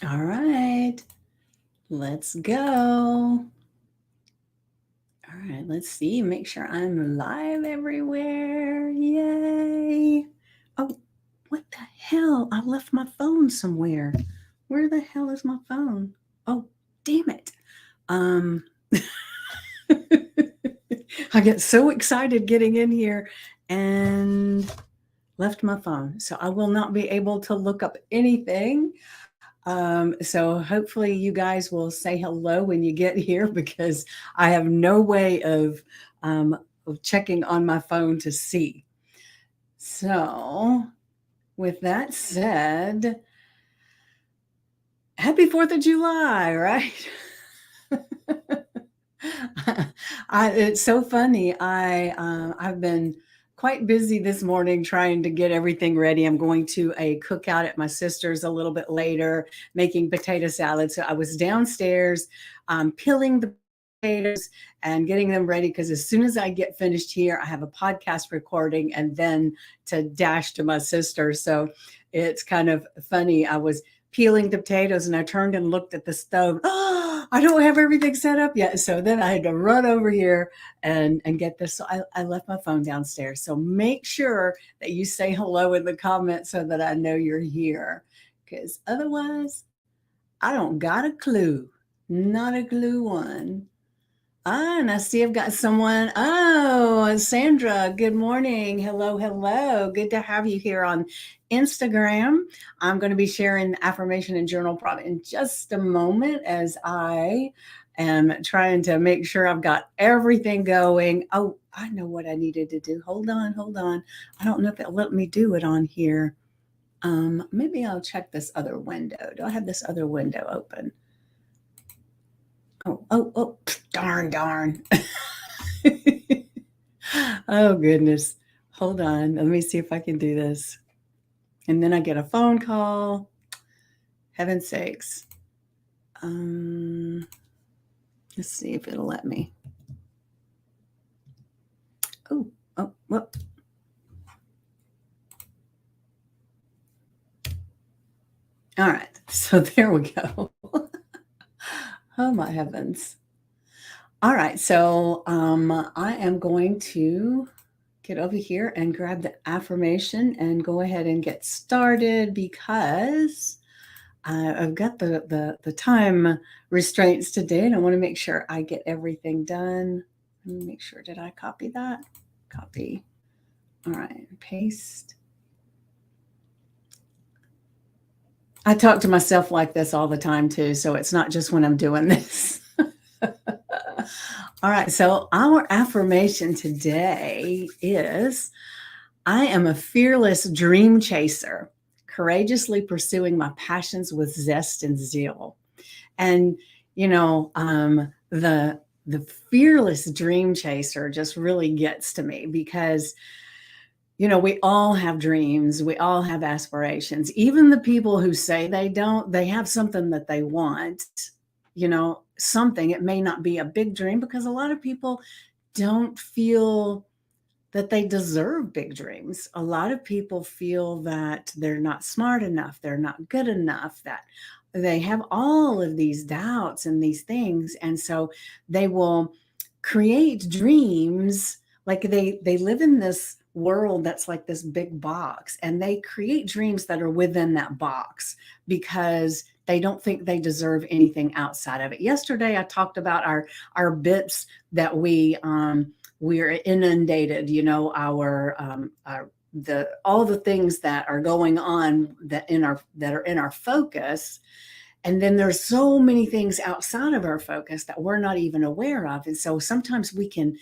All right, let's go. All right, let's see. Make sure I'm live everywhere. Yay. Oh, what the hell? I left my phone somewhere. Where the hell is my phone? Oh, damn it. Um, I get so excited getting in here and left my phone. So I will not be able to look up anything. So hopefully you guys will say hello when you get here because I have no way of checking on my phone to see. So, with that said, happy 4th of July, right? It's so funny. I've been quite busy this morning trying to get everything ready. I'm going to a cookout at my sister's a little bit later, making potato salad. So I was downstairs, peeling the potatoes and getting them ready because as soon as I get finished here, I have a podcast recording and then to dash to my sister. So it's kind of funny. I was peeling the potatoes and I turned and looked at the stove. Oh, I don't have everything set up yet. So then I had to run over here and get this. So I left my phone downstairs. So make sure that you say hello in the comments so that I know you're here. Because otherwise, I don't got a clue. Not a clue one. Ah, and I see I've got someone. Oh, Sandra, good morning. Hello, hello. Good to have you here on Instagram. I'm going to be sharing the affirmation and journal prompt in just a moment as I am trying to make sure I've got everything going. Oh, I know what I needed to do. Hold on, hold on. I don't know if it'll let me do it on here. Maybe I'll check this other window. Do I have this other window open? Oh, darn, darn. Oh, goodness. Hold on. Let me see if I can do this. And then I get a phone call. Heaven's sakes. Let's see if it'll let me. Oh, whoop. All right. So there we go. Oh, my heavens. All right. So I am going to get over here and grab the affirmation and go ahead and get started because I've got the time restraints today, and I want to make sure I get everything done. Let me make sure. Did I copy that? Copy. All right, paste. I talk to myself like this all the time too, so it's not just when I'm doing this. All right, so our affirmation today is I am a fearless dream chaser, courageously pursuing my passions with zest and zeal. And you know, the fearless dream chaser just really gets to me because we all have dreams, we all have aspirations. Even the people who say they don't, they have something that they want, something. It may not be a big dream because a lot of people don't feel that they deserve big dreams. A lot of people feel that they're not smart enough, they're not good enough, that they have all of these doubts and these things. And so they will create dreams like they live in this world that's like this big box and they create dreams that are within that box because they don't think they deserve anything outside of it. Yesterday I talked about our bits that we're inundated, our the all the things that are going on that are in our focus, and then there's so many things outside of our focus that we're not even aware of. And so sometimes we can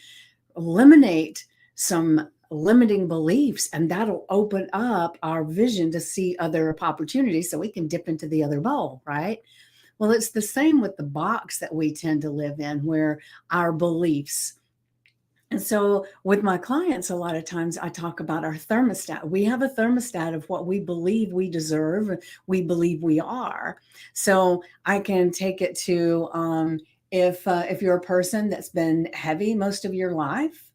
eliminate some limiting beliefs and that'll open up our vision to see other opportunities so we can dip into the other bowl, right? Well, it's the same with the box that we tend to live in where our beliefs. And so with my clients, a lot of times I talk about our thermostat. We have a thermostat of what we believe we deserve, we believe we are. So I can take it to if you're a person that's been heavy most of your life,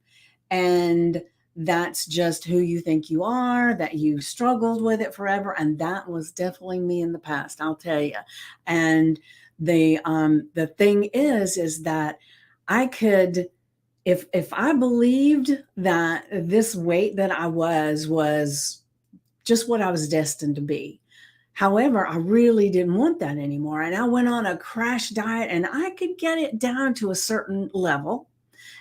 and that's just who you think you are, that you struggled with it forever. And that was definitely me in the past, I'll tell you. And the thing is that I could, if I believed that this weight that I was just what I was destined to be. However, I really didn't want that anymore. And I went on a crash diet and I could get it down to a certain level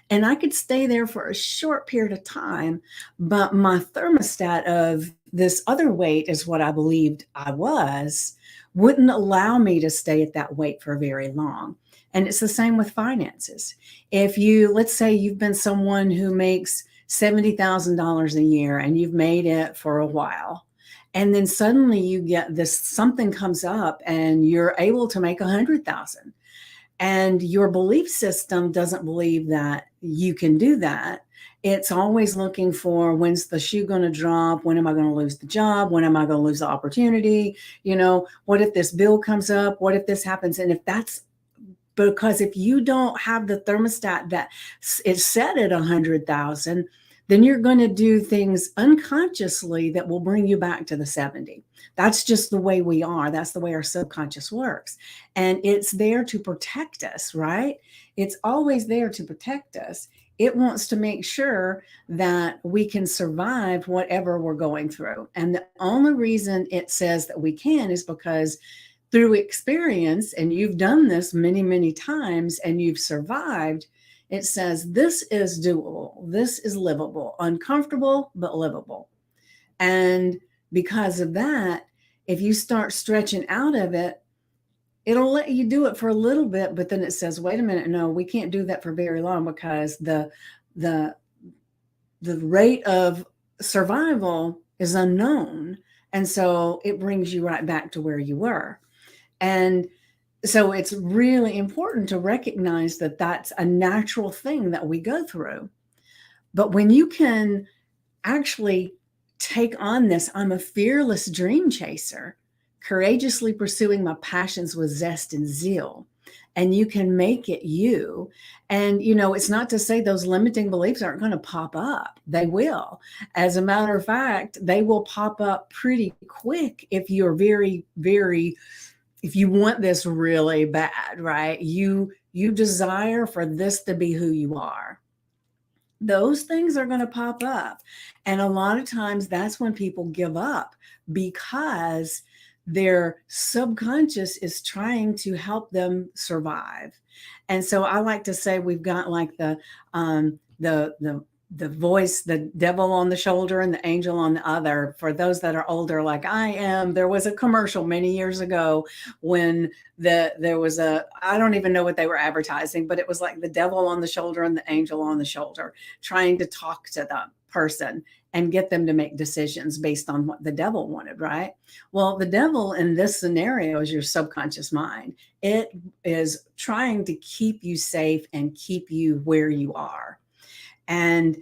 and I could stay there for a short period of time. But my thermostat of this other weight is what I believed I was, wouldn't allow me to stay at that weight for very long. And it's the same with finances. If you, let's say you've been someone who makes $70,000 a year and you've made it for a while, and then suddenly you get this, something comes up and you're able to make 100,000, and your belief system doesn't believe that you can do that. It's always looking for, when's the shoe going to drop? When am I going to lose the job? When am I going to lose the opportunity? What if this bill comes up? What if this happens? And because if you don't have the thermostat that is set at 100,000, then you're going to do things unconsciously that will bring you back to the 70. That's just the way we are. That's the way our subconscious works. And it's there to protect us, right? It's always there to protect us. It wants to make sure that we can survive whatever we're going through. And the only reason it says that we can is because through experience, and you've done this many, many times, and you've survived, it says this is doable, this is livable, uncomfortable, but livable. And because of that, if you start stretching out of it, it'll let you do it for a little bit, but then it says, wait a minute, no, we can't do that for very long, because the rate of survival is unknown. And so it brings you right back to where you were. And so it's really important to recognize that that's a natural thing that we go through. But when you can actually take on this, I'm a fearless dream chaser, courageously pursuing my passions with zest and zeal, and you can make it you. And, it's not to say those limiting beliefs aren't going to pop up. They will. As a matter of fact, they will pop up pretty quick if you're very, very, if you want this really bad, right? You desire for this to be who you are. Those things are going to pop up. And a lot of times that's when people give up, because their subconscious is trying to help them survive. And so I like to say we've got like the voice, the devil on the shoulder and the angel on the other. For those that are older, like I am, there was a commercial many years ago when there was I don't even know what they were advertising, but it was like the devil on the shoulder and the angel on the shoulder, trying to talk to the person and get them to make decisions based on what the devil wanted, right? Well, the devil in this scenario is your subconscious mind. It is trying to keep you safe and keep you where you are. And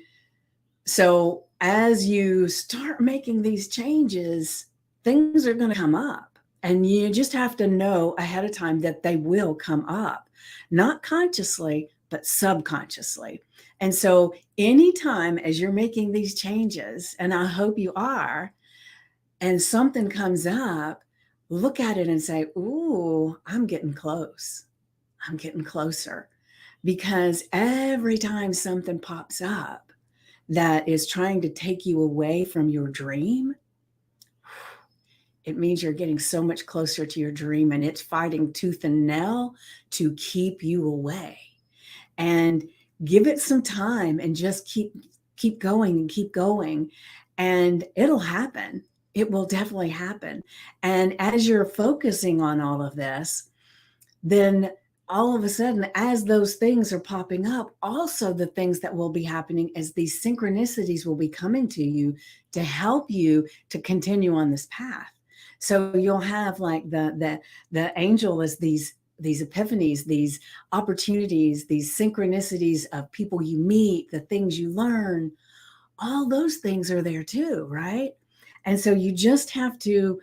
so as you start making these changes, things are going to come up. And you just have to know ahead of time that they will come up, not consciously, but subconsciously. And so anytime as you're making these changes, and I hope you are, and something comes up, look at it and say, ooh, I'm getting close. I'm getting closer. Because every time something pops up that is trying to take you away from your dream, it means you're getting so much closer to your dream, and it's fighting tooth and nail to keep you away. And give it some time and just keep going and keep going, and it'll happen. It will definitely happen. And as you're focusing on all of this, then all of a sudden, as those things are popping up, also the things that will be happening as these synchronicities will be coming to you to help you to continue on this path. So you'll have like the angel is these epiphanies, these opportunities, these synchronicities of people you meet, the things you learn, all those things are there too, right? And so you just have to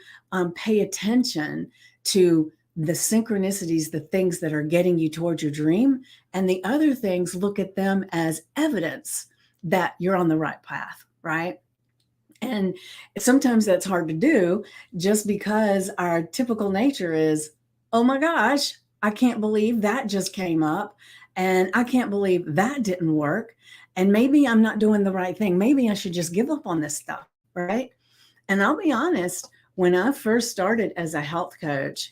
pay attention to the synchronicities, the things that are getting you towards your dream. And the other things, look at them as evidence that you're on the right path, right? And sometimes that's hard to do just because our typical nature is, oh my gosh, I can't believe that just came up. And I can't believe that didn't work. And maybe I'm not doing the right thing. Maybe I should just give up on this stuff, right? And I'll be honest, when I first started as a health coach,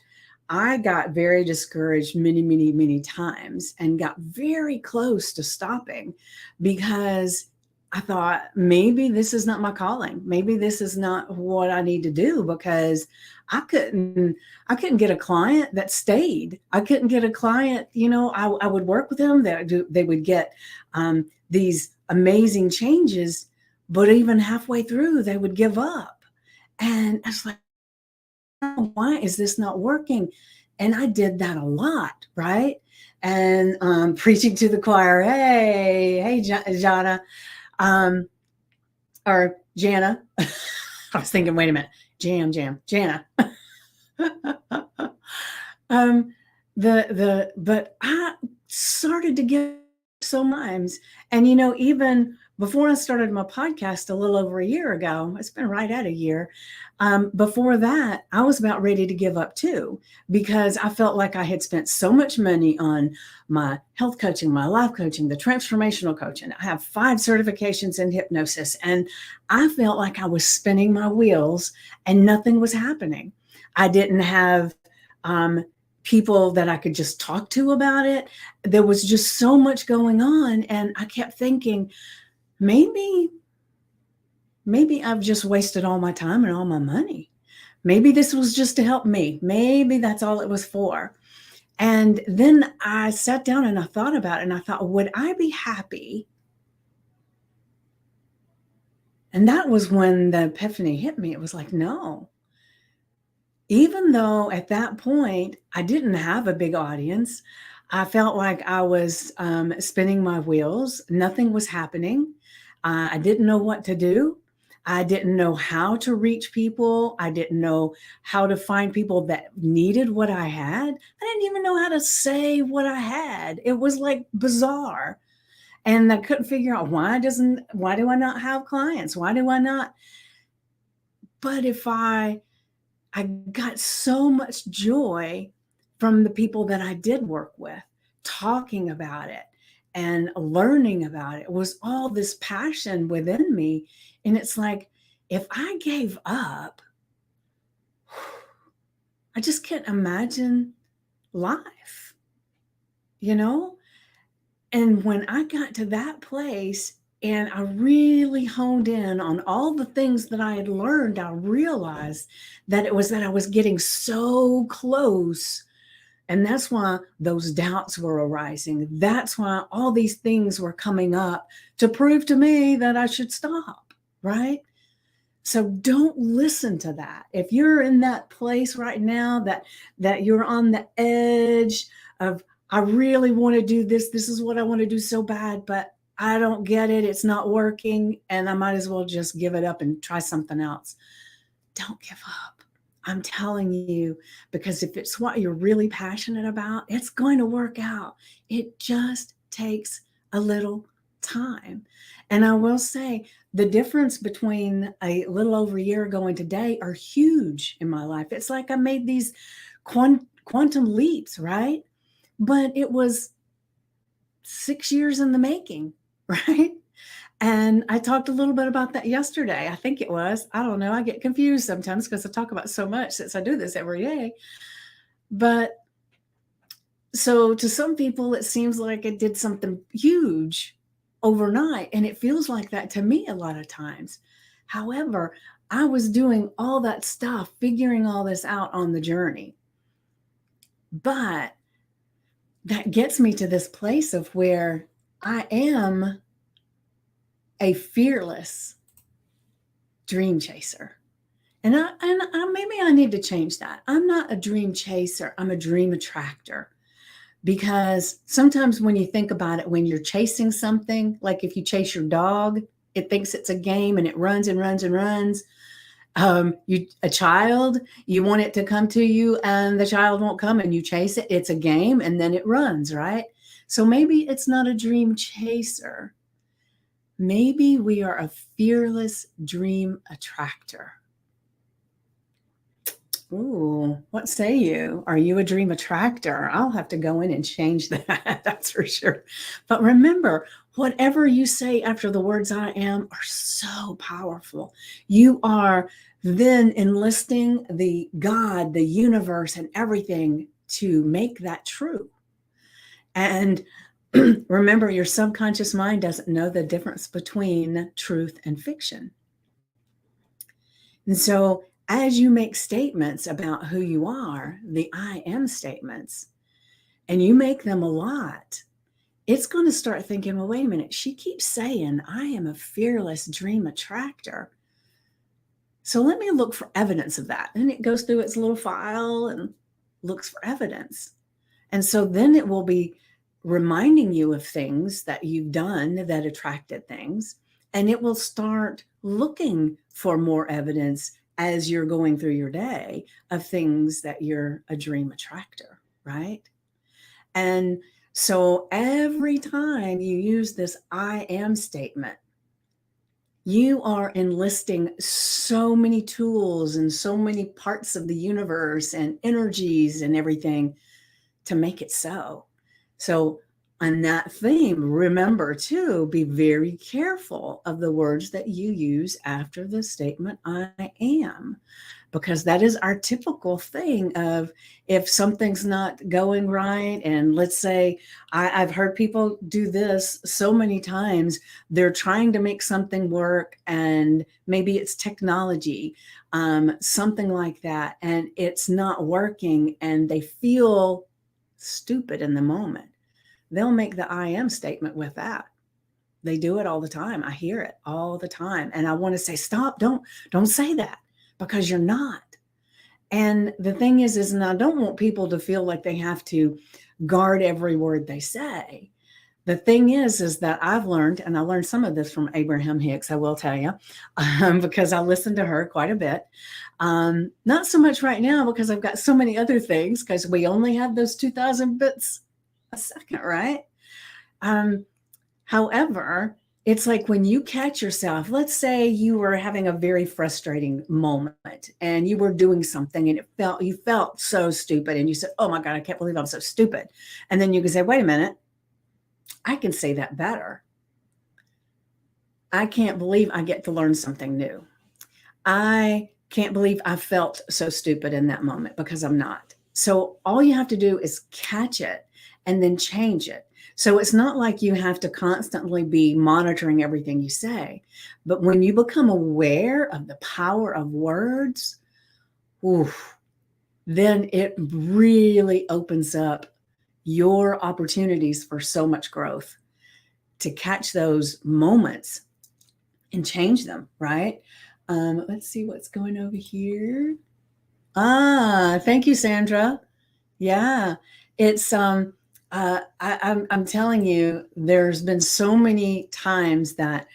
I got very discouraged many, many, many times and got very close to stopping because I thought maybe this is not my calling. Maybe this is not what I need to do because I couldn't I couldn't get a client that stayed. I couldn't get a client, I would work with them. They would get these amazing changes, but even halfway through, they would give up. And I was like, "Oh, why is this not working?" And I did that a lot, right? And preaching to the choir, hey, Jana, um, or Jana. I was thinking, wait a minute, Jana. um, but I started to get so times, and even before I started my podcast a little over a year ago, it's been right at a year. Before that, I was about ready to give up too, because I felt like I had spent so much money on my health coaching, my life coaching, the transformational coaching. I have 5 certifications in hypnosis, and I felt like I was spinning my wheels and nothing was happening. I didn't have people that I could just talk to about it. There was just so much going on, and I kept thinking, maybe I've just wasted all my time and all my money. Maybe this was just to help me. Maybe that's all it was for. And then I sat down and I thought about it, and I thought, would I be happy? And that was when the epiphany hit me. It was like, no. Even though at that point I didn't have a big audience, I felt like I was spinning my wheels. Nothing was happening. I didn't know what to do. I didn't know how to reach people. I didn't know how to find people that needed what I had. I didn't even know how to say what I had. It was like bizarre. And I couldn't figure out why do I not have clients? Why do I not? But I got so much joy from the people that I did work with, talking about it and learning about it. It was all this passion within me. And it's like, if I gave up, I just can't imagine life, you know? And when I got to that place and I really honed in on all the things that I had learned, I realized that it was that I was getting so close. And that's why those doubts were arising. That's why all these things were coming up to prove to me that I should stop, right? So don't listen to that. If you're in that place right now that you're on the edge of, I really want to do this. This is what I want to do so bad, but I don't get it. It's not working. And I might as well just give it up and try something else. Don't give up. I'm telling you, because if it's what you're really passionate about, it's going to work out. It just takes a little time. And I will say the difference between a little over a year ago and today are huge in my life. It's like I made these quantum leaps, right? But it was 6 years in the making, right? And I talked a little bit about that yesterday. I think it was. I don't know. I get confused sometimes because I talk about so much since I do this every day. But so to some people, it seems like it did something huge overnight. And it feels like that to me a lot of times. However, I was doing all that stuff, figuring all this out on the journey. But that gets me to this place of where I am a fearless dream chaser. And maybe I need to change that. I'm not a dream chaser. I'm a dream attractor. Because sometimes when you think about it, when you're chasing something, like if you chase your dog, it thinks it's a game and it runs and runs and runs. A child, you want it to come to you and the child won't come and you chase it. It's a game and then it runs, right? So maybe it's not a dream chaser. Maybe we are a fearless dream attractor. Ooh, what say you? Are you a dream attractor? I'll have to go in and change that. That's for sure. But remember, whatever you say after the words I am are so powerful. You are then enlisting the God, the universe, and everything to make that true. And remember, your subconscious mind doesn't know the difference between truth and fiction. And so, as you make statements about who you are, the I am statements, and you make them a lot, it's going to start thinking, well, wait a minute. She keeps saying, I am a fearless dream attractor. So let me look for evidence of that. And it goes through its little file and looks for evidence. And so then it will be reminding you of things that you've done that attracted things. And it will start looking for more evidence as you're going through your day of things that you're a dream attractor, right? And so every time you use this I am statement, you are enlisting so many tools and so many parts of the universe and energies and everything to make it so. So, on that theme, remember to be very careful of the words that you use after the statement I am, because that is our typical thing of if something's not going right. And let's say I've heard people do this so many times. They're trying to make something work, and maybe it's technology, something like that, and it's not working, and they feel stupid in the moment. They'll make the I am statement with that. They do it all the time. I hear it all the time. And I want to say, stop, don't say that, because you're not. And the thing is and I don't want people to feel like they have to guard every word they say. The thing is that I've learned, and I learned some of this from Abraham Hicks, I will tell you, because I listened to her quite a bit. Not so much right now because I've got so many other things, because we only have those 2,000 bits a second, right? However, it's like when you catch yourself, let's say you were having a very frustrating moment and you were doing something and you felt so stupid, and you said, oh my God, I can't believe I'm so stupid. And then you can say, wait a minute, I can say that better. I can't believe I get to learn something new. I can't believe I felt so stupid in that moment, because I'm not. So all you have to do is catch it and then change it. So it's not like you have to constantly be monitoring everything you say. But when you become aware of the power of words, then it really opens up your opportunities for so much growth to catch those moments and change them, right? Let's see what's going over here. Thank you, Sandra. Yeah, it's I'm telling you, there's been so many times that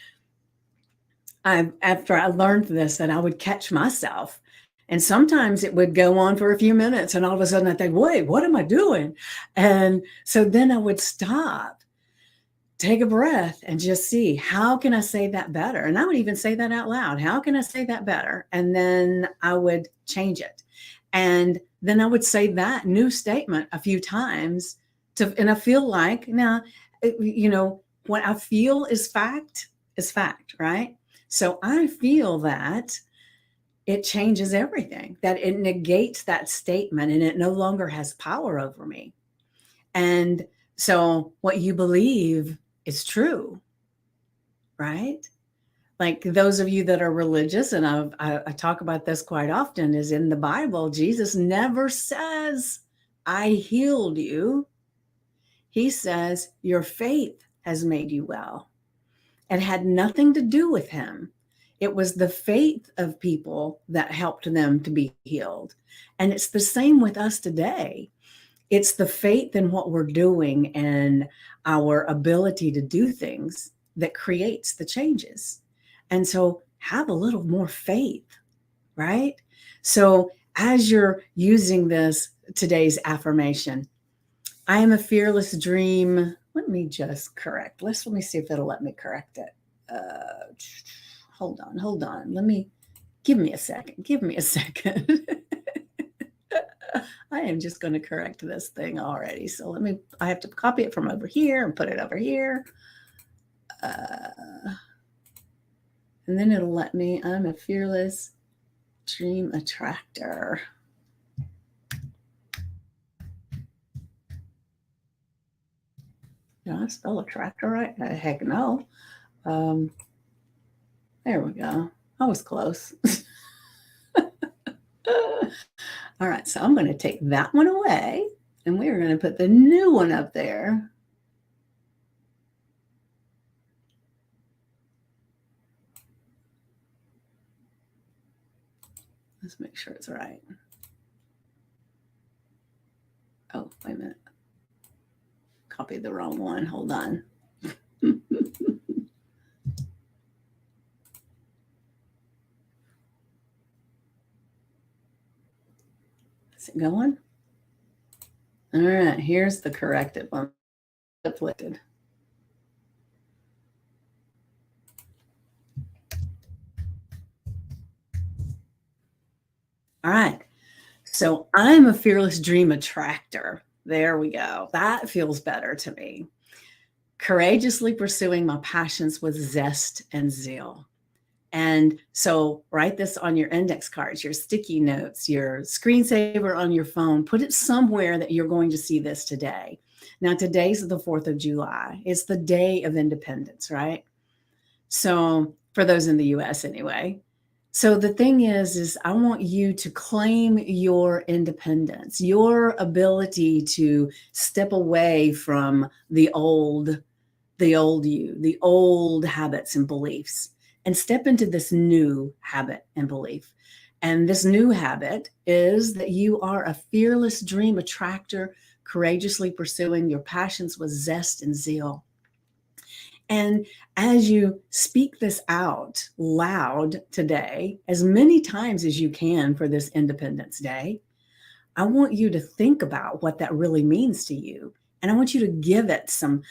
after I learned this, that I would catch myself. And sometimes it would go on for a few minutes, and all of a sudden I think, wait, what am I doing? And so then I would stop, take a breath, and just see, how can I say that better? And I would even say that out loud. How can I say that better? And then I would change it. And then I would say that new statement a few times and I feel like now, what I feel is fact, right? So I feel that it changes everything, that it negates that statement and it no longer has power over me. And so what you believe is true, right? Like those of you that are religious, and I talk about this quite often, is in the Bible, Jesus never says, I healed you. He says, your faith has made you well. It had nothing to do with him. It was the faith of people that helped them to be healed. And it's the same with us today. It's the faith in what we're doing and our ability to do things that creates the changes. And so have a little more faith, right? So as you're using today's affirmation, I am a fearless dream. Let me just correct. Let me see if it'll let me correct it. uh, hold on. Give me a second. Give me a second. I am just going to correct this thing already. So I have to copy it from over here and put it over here. And then it'll let me, I'm a fearless dream attractor. Did I spell attractor right? Heck no. There we go. I was close. All right, so I'm going to take that one away, and we're going to put the new one up there. Let's make sure it's right. Oh, wait a minute. Copied the wrong one. Hold on. Is it going? All right, here's the corrected one. Afflicted. All right. So I'm a fearless dream attractor. There we go. That feels better to me. Courageously pursuing my passions with zest and zeal. And so write this on your index cards, your sticky notes, your screensaver on your phone. Put it somewhere that you're going to see this today. Now, today's the 4th of July. It's the Day of Independence, right? So for those in the US anyway. So the thing is I want you to claim your independence, your ability to step away from the old you, the old habits and beliefs, and step into this new habit and belief. And this new habit is that you are a fearless dream attractor, courageously pursuing your passions with zest and zeal. And as you speak this out loud today, as many times as you can for this Independence Day, I want you to think about what that really means to you. And I want you to give it some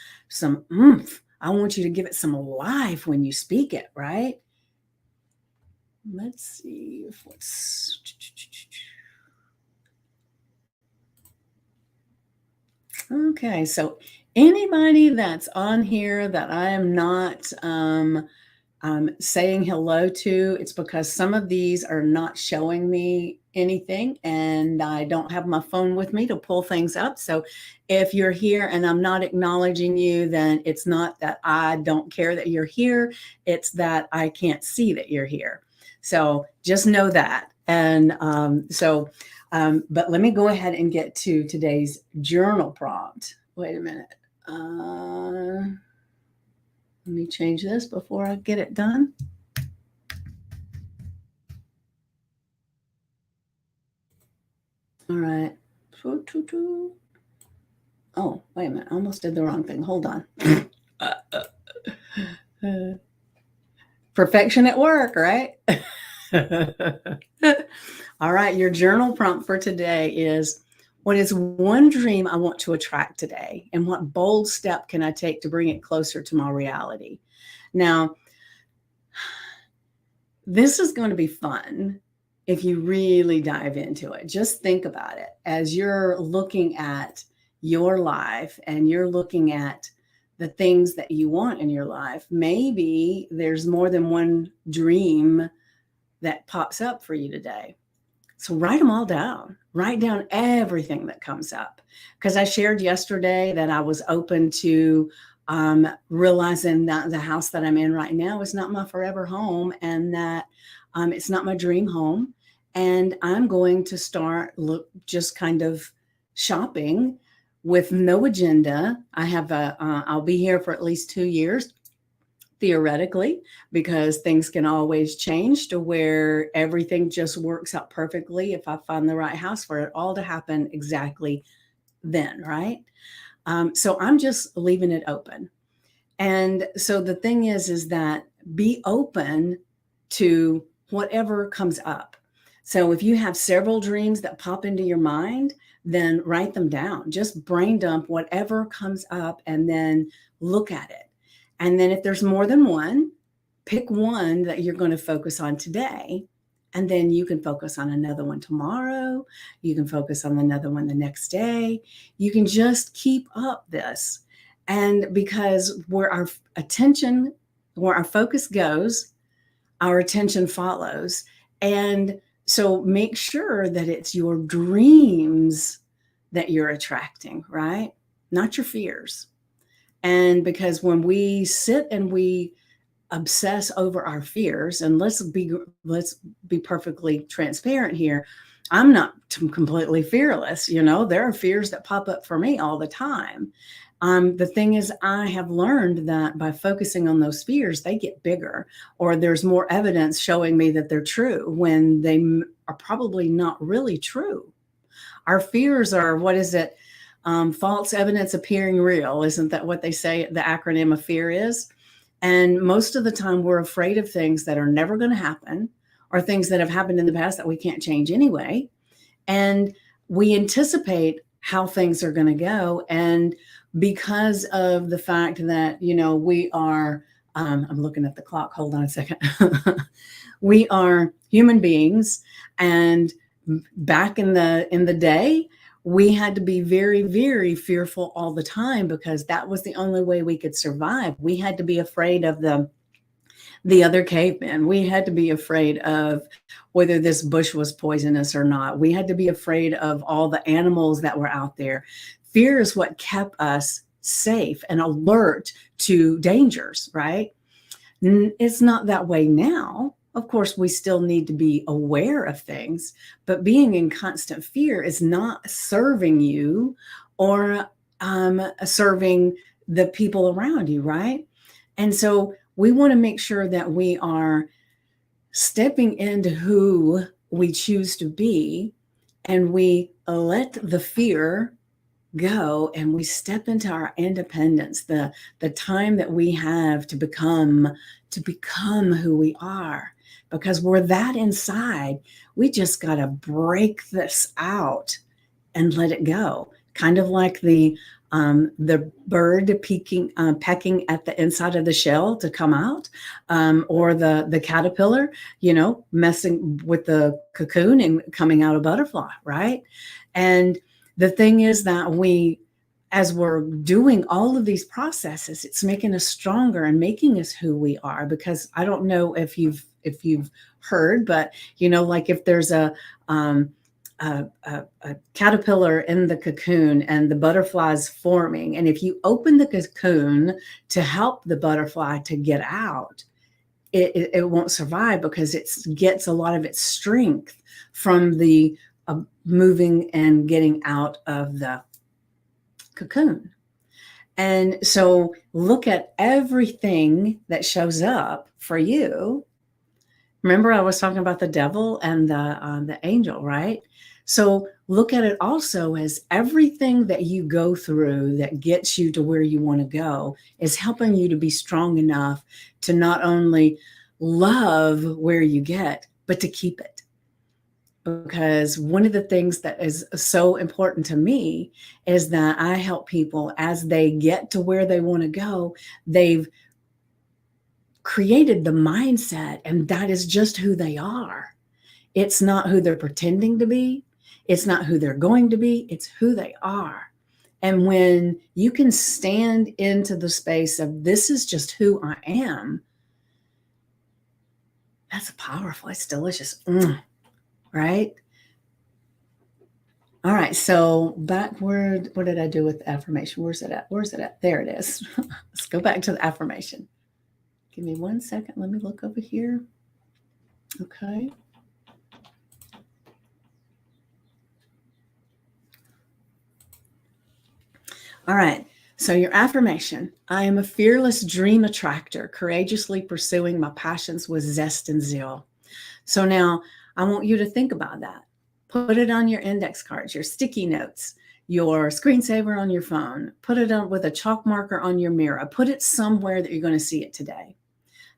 oomph. I want you to give it some life when you speak it, right? Let's see if what's... Okay, so anybody that's on here that I am not saying hello to, it's because some of these are not showing me anything and I don't have my phone with me to pull things up. So if you're here and I'm not acknowledging you, then it's not that I don't care that you're here. It's that I can't see that you're here. So just know that. And but let me go ahead and get to today's journal prompt. Wait a minute. Let me change this before I get it done. All right. Oh, wait a minute. I almost did the wrong thing. Hold on. Perfection at work, right? All right. Your journal prompt for today is, what is one dream I want to attract today? And what bold step can I take to bring it closer to my reality? Now, this is going to be fun if you really dive into it. Just think about it as you're looking at your life and you're looking at the things that you want in your life. Maybe there's more than one dream that pops up for you today. So write them all down. Write down everything that comes up. Because I shared yesterday that I was open to realizing that the house that I'm in right now is not my forever home, and that it's not my dream home. And I'm going to start just kind of shopping with no agenda. I'll be here for at least 2 years. Theoretically, because things can always change to where everything just works out perfectly if I find the right house for it all to happen exactly then, right? So I'm just leaving it open. And so the thing is that be open to whatever comes up. So if you have several dreams that pop into your mind, then write them down. Just brain dump whatever comes up and then look at it. And then if there's more than one, pick one that you're going to focus on today, and then you can focus on another one tomorrow. You can focus on another one the next day. You can just keep up this. And because where our attention, where our focus goes, our attention follows. And so make sure that it's your dreams that you're attracting, right? Not your fears. And because when we sit and we obsess over our fears, and let's be perfectly transparent here, I'm not completely fearless. There are fears that pop up for me all the time. The thing is, I have learned that by focusing on those fears, they get bigger, or there's more evidence showing me that they're true when they are probably not really true. Our fears are, what is it? False evidence appearing real. Isn't that what they say the acronym of fear is? And most of the time, we're afraid of things that are never going to happen, or things that have happened in the past that we can't change anyway. And we anticipate how things are going to go. And because of the fact that, we are, I'm looking at the clock, hold on a second. We are human beings. And back in the day, we had to be very, very fearful all the time, because that was the only way we could survive. We had to be afraid of the other cavemen. We had to be afraid of whether this bush was poisonous or not. We had to be afraid of all the animals that were out there. Fear is what kept us safe and alert to dangers, right? It's not that way now. Of course, we still need to be aware of things, but being in constant fear is not serving you or serving the people around you, right? And so we want to make sure that we are stepping into who we choose to be, and we let the fear go, and we step into our independence, the time that we have to become who we are, because we're that inside. We just got to break this out and let it go, kind of like the bird pecking at the inside of the shell to come out, or the caterpillar, messing with the cocoon and coming out a butterfly, right? And the thing is that as we're doing all of these processes, it's making us stronger and making us who we are. Because I don't know if you've heard, but like if there's a caterpillar in the cocoon and the butterfly's forming, and if you open the cocoon to help the butterfly to get out, it won't survive, because it gets a lot of its strength from the moving and getting out of the cocoon. And so look at everything that shows up for you. Remember, I was talking about the devil and the angel, right? So look at it also as everything that you go through that gets you to where you want to go is helping you to be strong enough to not only love where you get, but to keep it. Because one of the things that is so important to me is that I help people as they get to where they want to go. They've created the mindset, and that is just who they are. It's not who they're pretending to be. It's not who they're going to be. It's who they are. And when you can stand into the space of, this is just who I am, that's powerful. It's delicious. Right? All right. So backward, what did I do with the affirmation? Where's it at? There it is. Let's go back to the affirmation. Give me 1 second. Let me look over here. Okay. All right. So your affirmation: I am a fearless dream attractor, courageously pursuing my passions with zest and zeal. So now I want you to think about that. Put it on your index cards, your sticky notes, your screensaver on your phone. Put it on with a chalk marker on your mirror. Put it somewhere that you're going to see it today.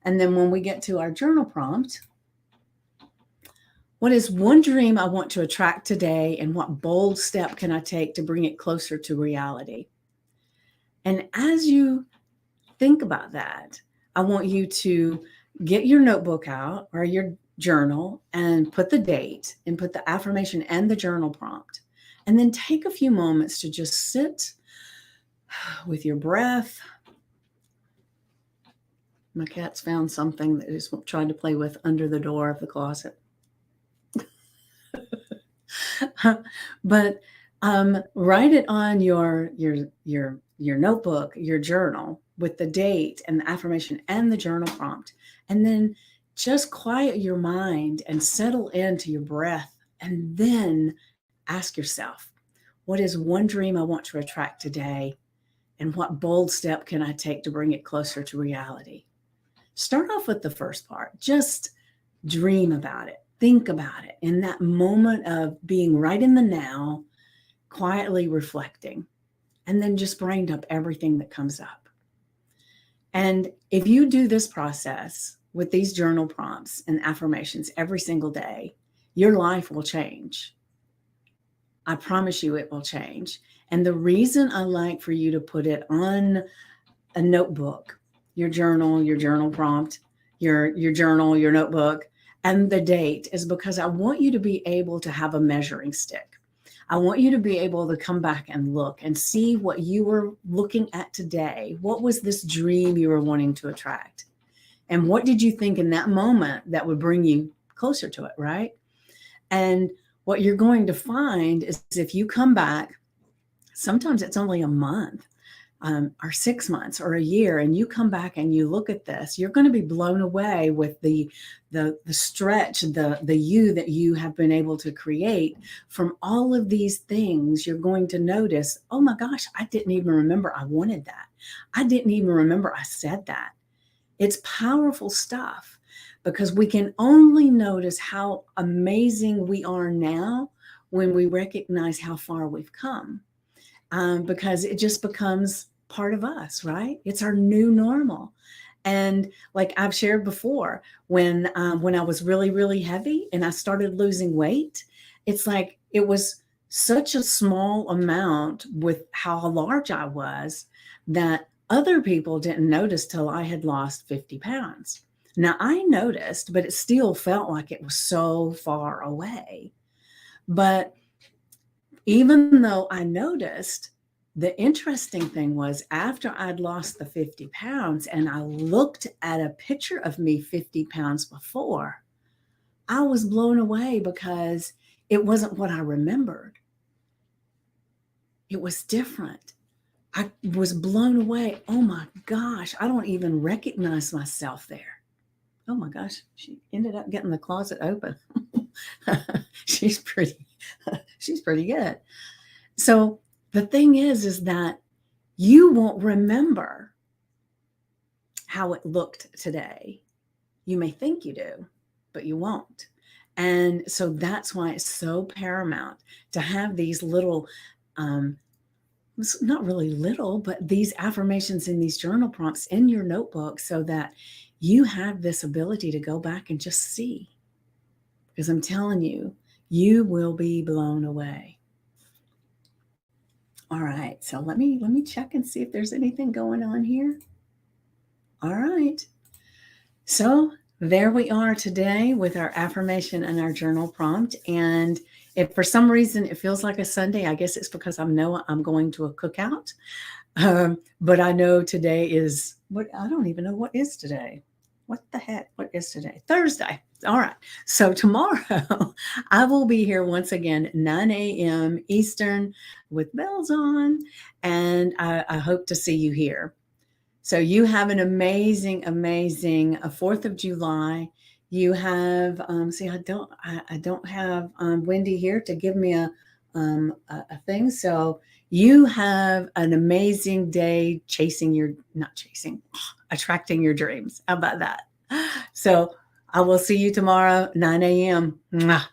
And then when we get to our journal prompt, what is one dream I want to attract today, and what bold step can I take to bring it closer to reality? And as you think about that, I want you to get your notebook out or your journal and put the date and put the affirmation and the journal prompt. And then take a few moments to just sit with your breath. My cat's found something that he's tried to play with under the door of the closet. But write it on your notebook, your journal, with the date and the affirmation and the journal prompt. And then just quiet your mind and settle into your breath. And then ask yourself, what is one dream I want to attract today? And what bold step can I take to bring it closer to reality? Start off with the first part. Just dream about it. Think about it in that moment of being right in the now, quietly reflecting, and then just brain dump everything that comes up. And if you do this process with these journal prompts and affirmations every single day, your life will change. I promise you it will change. And the reason I like for you to put it on a notebook, your journal prompt, your journal, your notebook, and the date is because I want you to be able to have a measuring stick. I want you to be able to come back and look and see what you were looking at today. What was this dream you were wanting to attract? And what did you think in that moment that would bring you closer to it, right? And what you're going to find is if you come back, sometimes it's only a month, or 6 months or a year, and you come back and you look at this, you're going to be blown away with the stretch, the you that you have been able to create from all of these things. You're going to notice, oh my gosh, I didn't even remember I wanted that. I didn't even remember I said that. It's powerful stuff because we can only notice how amazing we are now when we recognize how far we've come. Because it just becomes part of us, right? It's our new normal. And like I've shared before, when I was really, really heavy and I started losing weight, it's like it was such a small amount with how large I was that other people didn't notice till I had lost 50 pounds. Now I noticed, but it still felt like it was so far away. But even though I noticed, the interesting thing was after I'd lost the 50 pounds and I looked at a picture of me 50 pounds before, I was blown away because it wasn't what I remembered. It was different. I was blown away. Oh my gosh, I don't even recognize myself there. Oh my gosh, she ended up getting the closet open. she's pretty good. So the thing is that you won't remember how it looked today. You may think you do, but you won't. And so that's why it's so paramount to have these little, not really little, but these affirmations and these journal prompts in your notebook so that you have this ability to go back and just see. Because I'm telling you, you will be blown away. All right, so let me check and see if there's anything going on here. All right. So there we are today with our affirmation and our journal prompt. And if for some reason it feels like a Sunday, I guess it's because I know I'm going to a cookout. But I know today is what, I don't even know what is today. What the heck? What is today? Thursday. All right. So tomorrow I will be here once again, 9 a.m. Eastern with bells on. And I hope to see you here. So you have an amazing 4th of July. You have, see, I don't have Wendy here to give me a thing. So you have an amazing day attracting your dreams. How about that? So I will see you tomorrow, 9 a.m. Mwah.